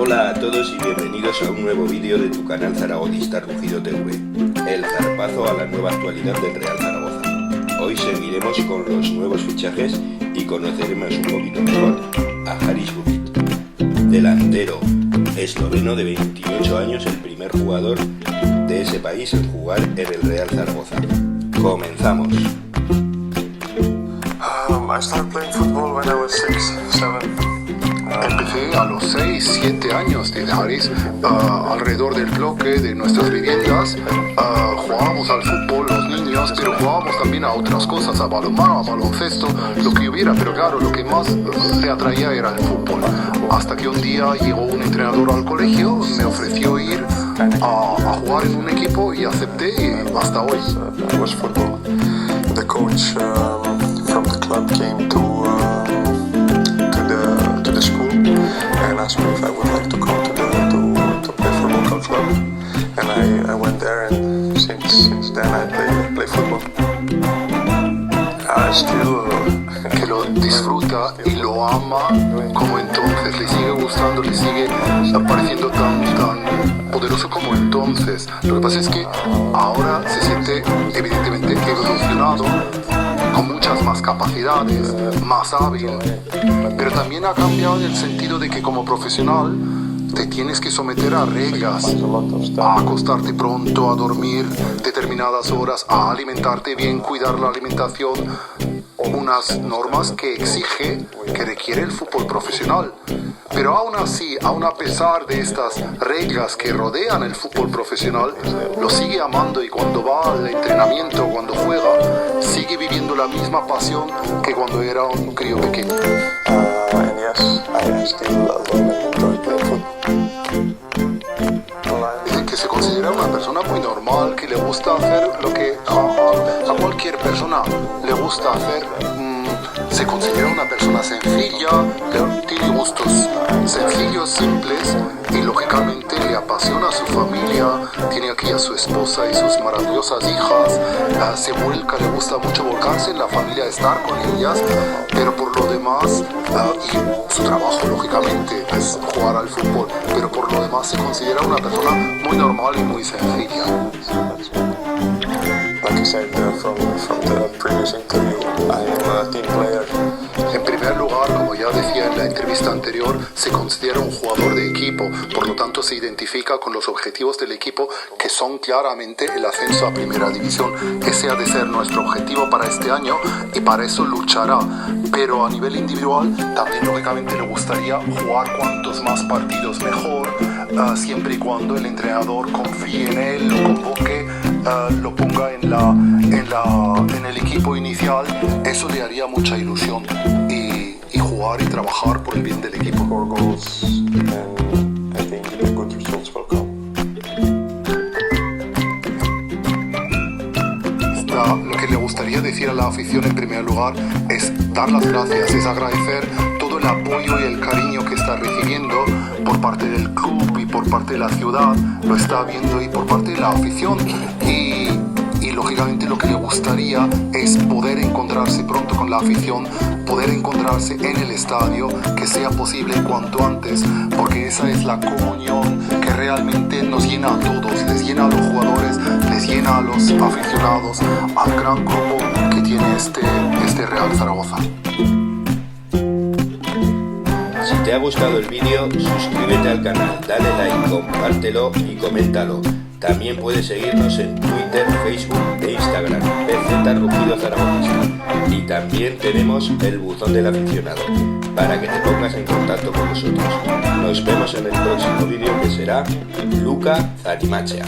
Hola a todos y bienvenidos a un nuevo vídeo de tu canal zaragocista Rugido TV, el zarpazo a la nueva actualidad del Real Zaragoza. Hoy seguiremos con los nuevos fichajes y conoceremos un poquito mejor a Haris Bubit, delantero esloveno de 28 años, el primer jugador de ese país en jugar en el Real Zaragoza. Comenzamos. I started playing football when I was 6, 7. Empecé a los 6, 7 años de Haris, alrededor del bloque de nuestras viviendas. Jugábamos al fútbol los niños, pero jugábamos también a otras cosas, a balonmano, a baloncesto, lo que hubiera, pero claro, lo que más le atraía era el fútbol. Hasta que un día llegó un entrenador al colegio, me ofreció ir a jugar en un equipo y acepté, y hasta hoy. Was football. The coach from the club came to the school and asked me if I would like to come to play for local club, and I went there, and since then I play football. Que lo disfruta y lo ama como entonces, le sigue gustando, le sigue pareciendo tan poderoso como entonces. Lo que pasa es que ahora se siente evidentemente evolucionado, con muchas más capacidades, más hábil, pero también ha cambiado en el sentido de que como profesional te tienes que someter a reglas, a acostarte pronto, a dormir determinadas horas, a alimentarte bien, cuidar la alimentación, unas normas que exige, que requiere el fútbol profesional. Pero aún así, aún a pesar de estas reglas que rodean el fútbol profesional, lo sigue amando, y cuando va al entrenamiento, cuando juega, sigue viviendo la misma pasión que cuando era un crío pequeño. And yes, I still enjoy playing football. Dice que se considera una persona muy normal, que le gusta hacer lo que a cualquier persona le gusta hacer. Se considera una persona sencilla, tiene gustos sencillos, simples, y lógicamente le apasiona a su familia, tiene aquí a su esposa y sus maravillosas hijas, se vuelca, le gusta mucho volcarse en la familia, estar con ellas, pero por lo demás, y su trabajo lógicamente es jugar al fútbol, pero por lo demás se considera una persona muy normal y muy sencilla. Like I said from the previous interview, I am a team player. En primer lugar, como ya decía en la entrevista anterior, se considera un jugador de equipo, por lo tanto se identifica con los objetivos del equipo, que son claramente el ascenso a Primera División. Ese ha de ser nuestro objetivo para este año, y para eso luchará. Pero a nivel individual, también lógicamente le gustaría jugar cuantos más partidos mejor, siempre y cuando el entrenador confíe en él, lo convoque, lo ponga en el equipo inicial. Eso le haría mucha ilusión, y jugar y trabajar por el bien del equipo. Score goals, and I think the good results will come. Lo que le gustaría decir a la afición en primer lugar es dar las gracias, es agradecer todo el apoyo y el cariño que está recibiendo por parte del club y por parte de la ciudad, lo está viendo, y por parte de la afición, y lógicamente lo que le gustaría es poder encontrarse pronto con la afición, poder encontrarse en el estadio, que sea posible cuanto antes, porque esa es la comunión que realmente nos llena a todos, les llena a los jugadores, les llena a los aficionados, al gran grupo que tiene este Real Zaragoza. Si te ha gustado el vídeo, suscríbete al canal, dale like, compártelo y coméntalo. También puedes seguirnos en Twitter, Facebook e Instagram, PZ Rugido Zaragozista. Y también tenemos el buzón del aficionado, para que te pongas en contacto con nosotros. Nos vemos en el próximo vídeo, que será Luka Zarimachea.